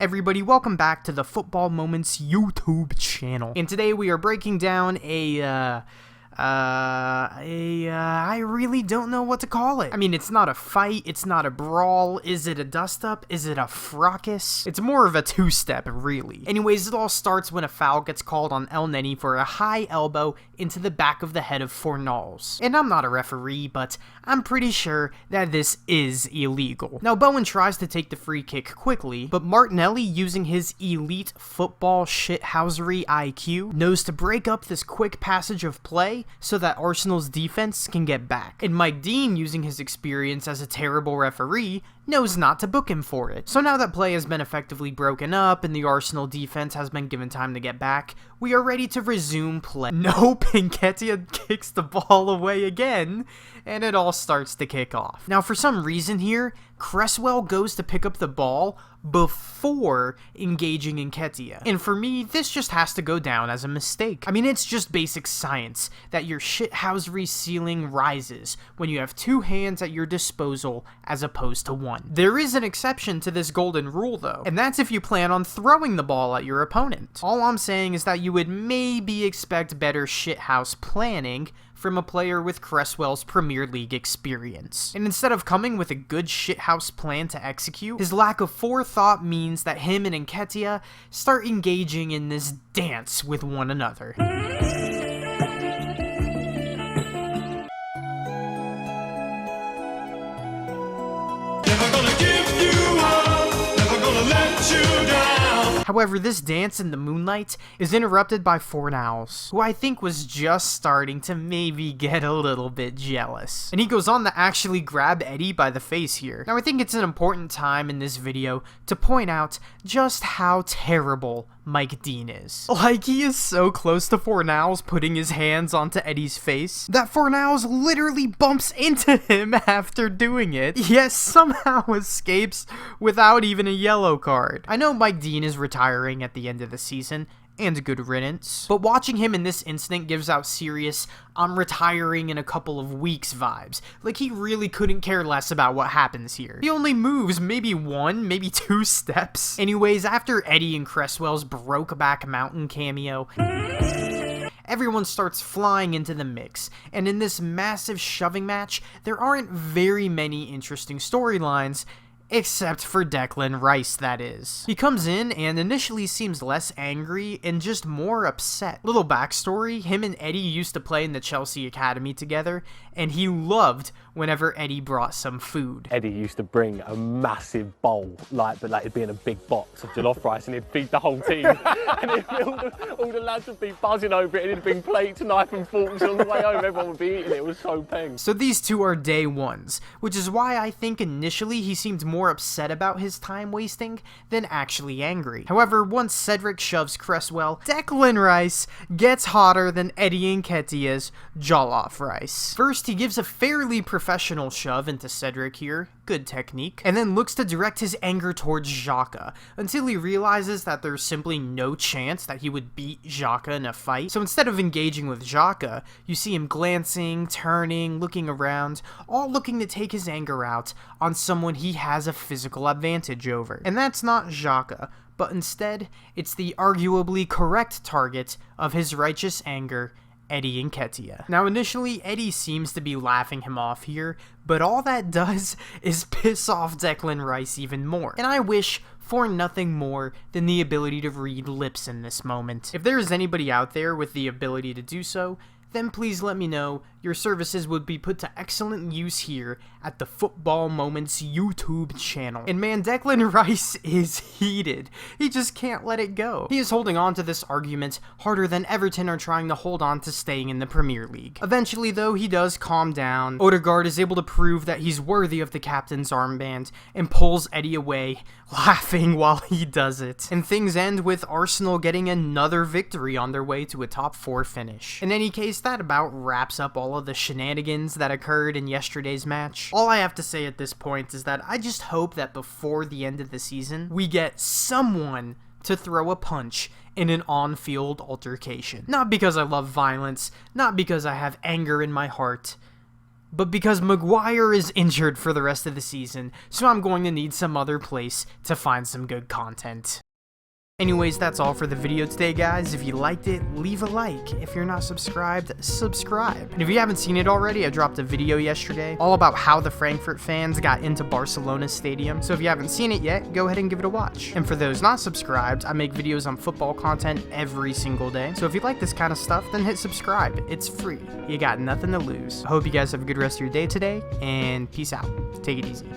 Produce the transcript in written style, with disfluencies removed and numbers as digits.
Everybody, welcome back to the Football Moments YouTube channel. And today we are breaking down I really don't know what to call it. I mean, it's not a fight, it's not a brawl. Is it a dust-up? Is it a fracas? It's more of a two-step, really. Anyways, it all starts when a foul gets called on El Neni for a high elbow into the back of the head of Fornals. And I'm not a referee, but I'm pretty sure that this is illegal. Now, Bowen tries to take the free kick quickly, but Martinelli, using his elite football shithousery IQ, knows to break up this quick passage of play so that Arsenal's defense can get back. And Mike Dean, using his experience as a terrible referee, knows not to book him for it. So now that play has been effectively broken up and the Arsenal defense has been given time to get back, we are ready to resume play. Nope, Nketiah kicks the ball away again, and it all starts to kick off. Now, for some reason here, Cresswell goes to pick up the ball before engaging Nketiah. And for me, this just has to go down as a mistake. I mean, it's just basic science that your shithousery ceiling rises when you have two hands at your disposal as opposed to one. There is an exception to this golden rule though, and that's if you plan on throwing the ball at your opponent. All I'm saying is that you would maybe expect better shithouse planning from a player with Cresswell's Premier League experience. And instead of coming with a good shithouse plan to execute, his lack of forethought means that him and Nketiah start engaging in this dance with one another. However, this dance in the moonlight is interrupted by Fornals, who I think was just starting to maybe get a little bit jealous. And he goes on to actually grab Eddie by the face here. Now, I think it's an important time in this video to point out just how terrible Mike Dean is. Like, he is so close to Fornals putting his hands onto Eddie's face that Fornals literally bumps into him after doing it, yet somehow escapes without even a yellow card. I know Mike Dean is retiring at the end of the season, and good riddance, but watching him in this instant gives out serious "I'm retiring in a couple of weeks" vibes. Like, he really couldn't care less about what happens here. He only moves maybe one, maybe two steps. Anyways, after Eddie and Cresswell's Brokeback Mountain cameo, everyone starts flying into the mix, and in this massive shoving match, there aren't very many interesting storylines, except for Declan Rice, that is. He comes in and initially seems less angry and just more upset. Little backstory, him and Eddie used to play in the Chelsea Academy together, and he loved whenever Eddie brought some food. Eddie used to bring a massive bowl, but it'd be in a big box of jollof rice, and he'd feed the whole team. And all the lads would be buzzing over it, and he'd bring plates, knife and forks on the way home. Everyone would be eating it. It was so peng. So these two are day ones, which is why I think initially he seemed more upset about his time wasting than actually angry. However, once Cedric shoves Cresswell, Declan Rice gets hotter than Eddie Nketiah's jollof rice. First, he gives a fairly professional shove into Cedric here, good technique, and then looks to direct his anger towards Xhaka, until he realizes that there's simply no chance that he would beat Xhaka in a fight. So instead of engaging with Xhaka, you see him glancing, turning, looking around, all looking to take his anger out on someone he has a physical advantage over. And that's not Xhaka, but instead, it's the arguably correct target of his righteous anger, Eddie Nketiah. Now, initially, Eddie seems to be laughing him off here, but all that does is piss off Declan Rice even more. And I wish for nothing more than the ability to read lips in this moment. If there is anybody out there with the ability to do so, then please let me know. Your services would be put to excellent use here at the Football Moments YouTube channel. And man, Declan Rice is heated. He just can't let it go. He is holding on to this argument harder than Everton are trying to hold on to staying in the Premier League. Eventually, though, he does calm down. Odegaard is able to prove that he's worthy of the captain's armband and pulls Eddie away, laughing while he does it. And things end with Arsenal getting another victory on their way to a top 4 finish. In any case, that about wraps up all of the shenanigans that occurred in yesterday's match. All I have to say at this point is that I just hope that before the end of the season, we get someone to throw a punch in an on-field altercation. Not because I love violence, not because I have anger in my heart, But because Maguire is injured for the rest of the season, so I'm going to need some other place to find some good content. Anyways, that's all for the video today, guys. If you liked it, leave a like. If you're not subscribed, subscribe. And if you haven't seen it already, I dropped a video yesterday all about how the Frankfurt fans got into Barcelona's stadium. So if you haven't seen it yet, go ahead and give it a watch. And for those not subscribed, I make videos on football content every single day. So if you like this kind of stuff, then hit subscribe. It's free. You got nothing to lose. I hope you guys have a good rest of your day today, and peace out. Take it easy.